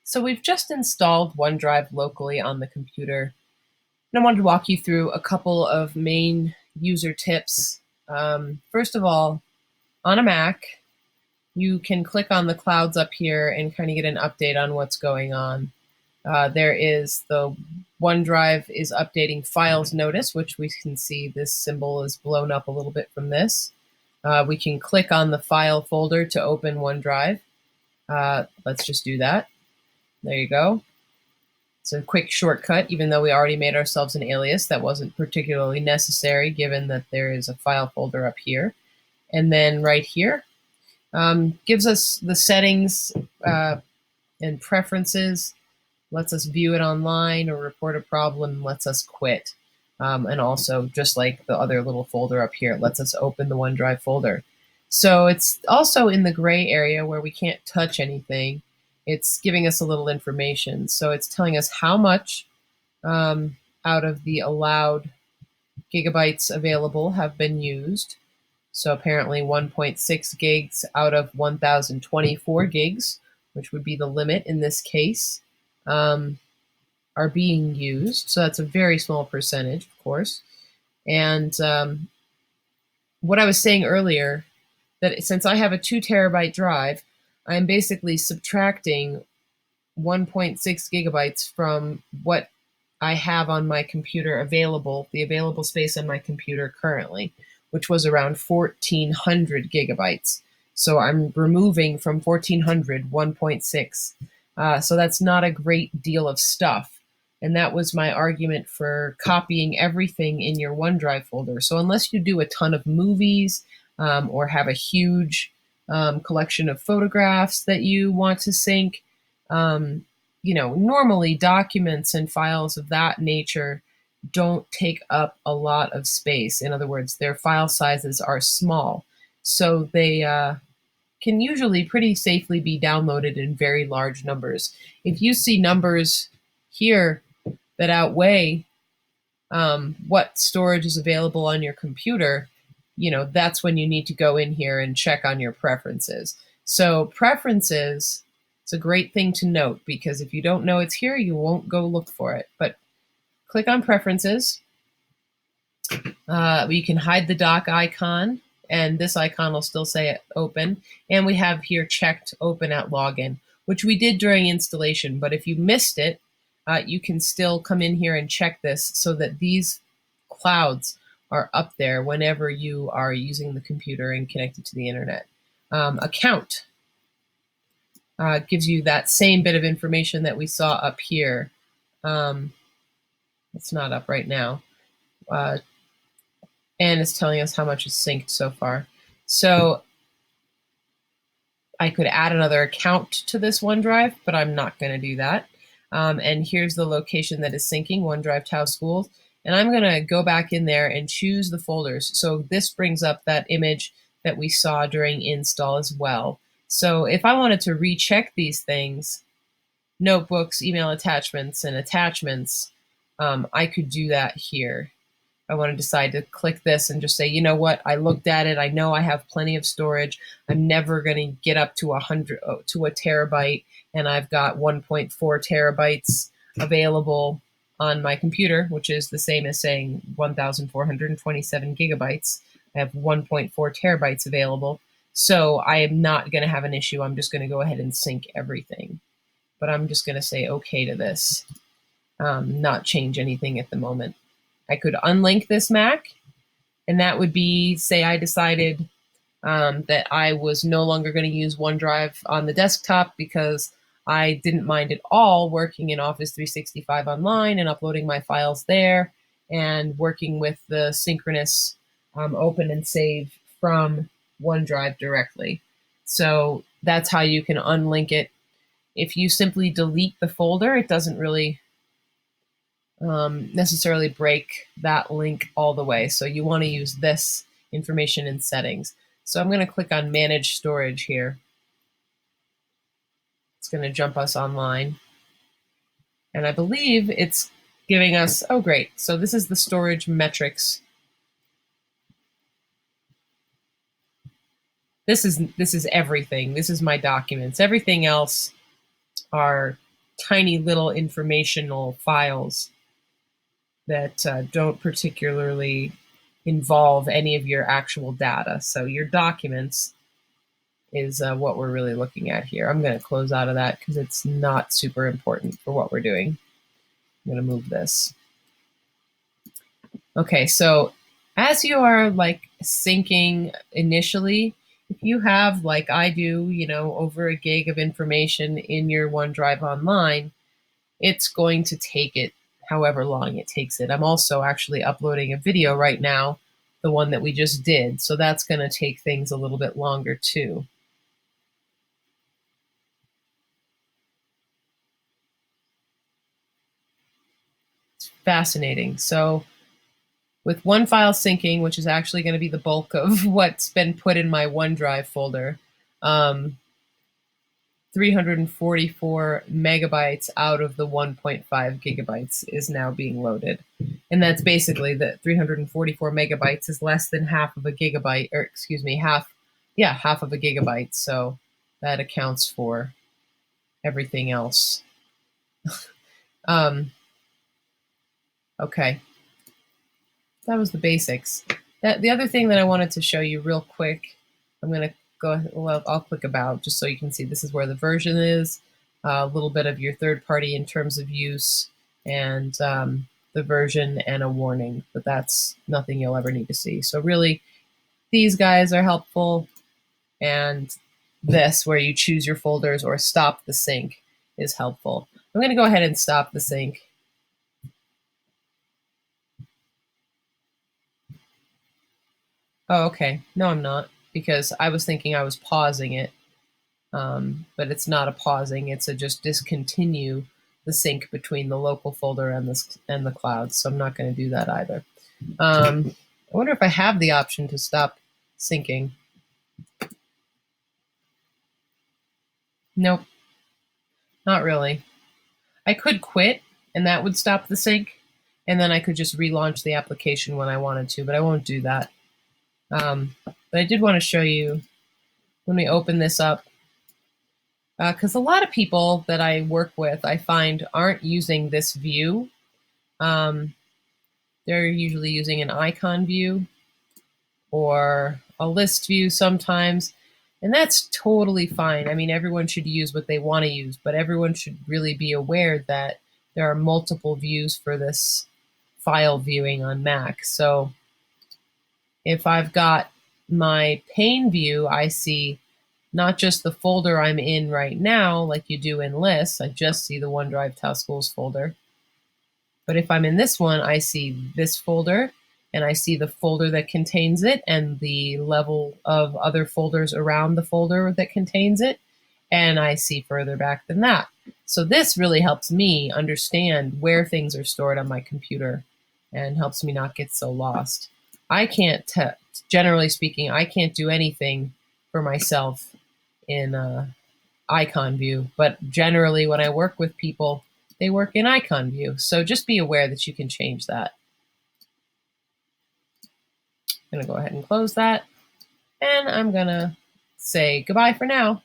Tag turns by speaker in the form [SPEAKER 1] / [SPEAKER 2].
[SPEAKER 1] So we've just installed OneDrive locally on the computer, and I wanted to walk you through a couple of main user tips. First of all, on a Mac, you can click on the clouds up here and kind of get an update on what's going on. There is the OneDrive is updating files notice, which we can see this symbol is blown up a little bit from this. We can click on the file folder to open OneDrive. Let's just do that. There you go. It's a quick shortcut, even though we already made ourselves an alias. That wasn't particularly necessary given that there is a file folder up here. And then right here gives us the settings and preferences, lets us view it online or report a problem, lets us quit. And also, just like the other little folder up here, it lets us open the OneDrive folder. So it's also in the gray area where we can't touch anything. It's giving us a little information. So it's telling us how much out of the allowed gigabytes available have been used. So apparently 1.6 gigs out of 1,024 gigs, which would be the limit in this case, are being used. So that's a very small percentage, of course. And what I was saying earlier, that since I have a 2 terabyte drive, I'm basically subtracting 1.6 gigabytes from what I have on my computer available, the available space on my computer currently, which was around 1,400 gigabytes. So I'm removing from 1,400 1.6. So that's not a great deal of stuff. And that was my argument for copying everything in your OneDrive folder. So unless you do a ton of movies or have a huge collection of photographs that you want to sync, normally documents and files of that nature don't take up a lot of space. In other words, their file sizes are small. So they can usually pretty safely be downloaded in very large numbers. If you see numbers here that outweigh what storage is available on your computer, that's when you need to go in here and check on your preferences. So preferences, it's a great thing to note because if you don't know it's here, you won't go look for it. But click on preferences. You can hide the dock icon, and this icon will still say open. And we have here checked open at login, which we did during installation. But if you missed it, you can still come in here and check this so that these clouds are up there whenever you are using the computer and connected to the internet. Account gives you that same bit of information that we saw up here. It's not up right now. And it's telling us how much is synced so far. So I could add another account to this OneDrive, but I'm not going to do that. And here's the location that is syncing, OneDrive Tau Schools. And I'm going to go back in there and choose the folders. So this brings up that image that we saw during install as well. So if I wanted to recheck these things, notebooks, email attachments, and attachments, I could do that here. I want to decide to click this and just say, you know what, I looked at it, I know I have plenty of storage, I'm never going to get up to a terabyte, and I've got 1.4 terabytes available on my computer, which is the same as saying 1,427 gigabytes. I have 1.4 terabytes available, so I am not going to have an issue. I'm just going to go ahead and sync everything. But I'm just going to say okay to this, not change anything at the moment. I could unlink this Mac, and that would be, say I decided that I was no longer going to use OneDrive on the desktop because I didn't mind at all working in Office 365 online and uploading my files there and working with the synchronous open and save from OneDrive directly. So that's how you can unlink it. If you simply delete the folder, it doesn't really necessarily break that link all the way. So you want to use this information in settings. So I'm going to click on Manage Storage here. It's going to jump us online. And I believe it's giving us, oh great, so this is the storage metrics. This is everything. This is my documents. Everything else are tiny little informational files that don't particularly involve any of your actual data. So your documents is what we're really looking at here. I'm going to close out of that because it's not super important for what we're doing. I'm going to move this. Okay, so as you are like syncing initially, if you have, like I do, over a gig of information in your OneDrive Online, it's going to take it however long it takes it. I'm also actually uploading a video right now, the one that we just did, so that's going to take things a little bit longer too. It's fascinating. So with one file syncing, which is actually going to be the bulk of what's been put in my OneDrive folder, 344 megabytes out of the 1.5 gigabytes is now being loaded. And that's basically the 344 megabytes is less than half of a gigabyte, or excuse me, half of a gigabyte. So that accounts for everything else. Okay. That was the basics. The other thing that I wanted to show you real quick, I'm going to go ahead, well, I'll click about just so you can see this is where the version is, a little bit of your third party in terms of use, and the version and a warning, but that's nothing you'll ever need to see. So really, these guys are helpful, and this, where you choose your folders or stop the sync, is helpful. I'm going to go ahead and stop the sync. Oh, okay. No, I'm not, because I was thinking I was pausing it, but it's not a pausing. It's a just discontinue the sync between the local folder and the cloud. So I'm not going to do that either. I wonder if I have the option to stop syncing. Nope, not really. I could quit, and that would stop the sync, and then I could just relaunch the application when I wanted to, but I won't do that. But I did want to show you, let me open this up, because a lot of people that I work with, I find, aren't using this view. They're usually using an icon view or a list view sometimes, and that's totally fine. I mean, everyone should use what they want to use, but everyone should really be aware that there are multiple views for this file viewing on Mac. So if I've got my pane view, I see not just the folder I'm in right now, like you do in lists. I just see the OneDrive Tau Schools folder. But if I'm in this one, I see this folder, and I see the folder that contains it and the level of other folders around the folder that contains it, and I see further back than that. So this really helps me understand where things are stored on my computer and helps me not get so lost. I can't, generally speaking, I can't do anything for myself in icon view, but generally when I work with people, they work in icon view. So just be aware that you can change that. I'm going to go ahead and close that, and I'm going to say goodbye for now.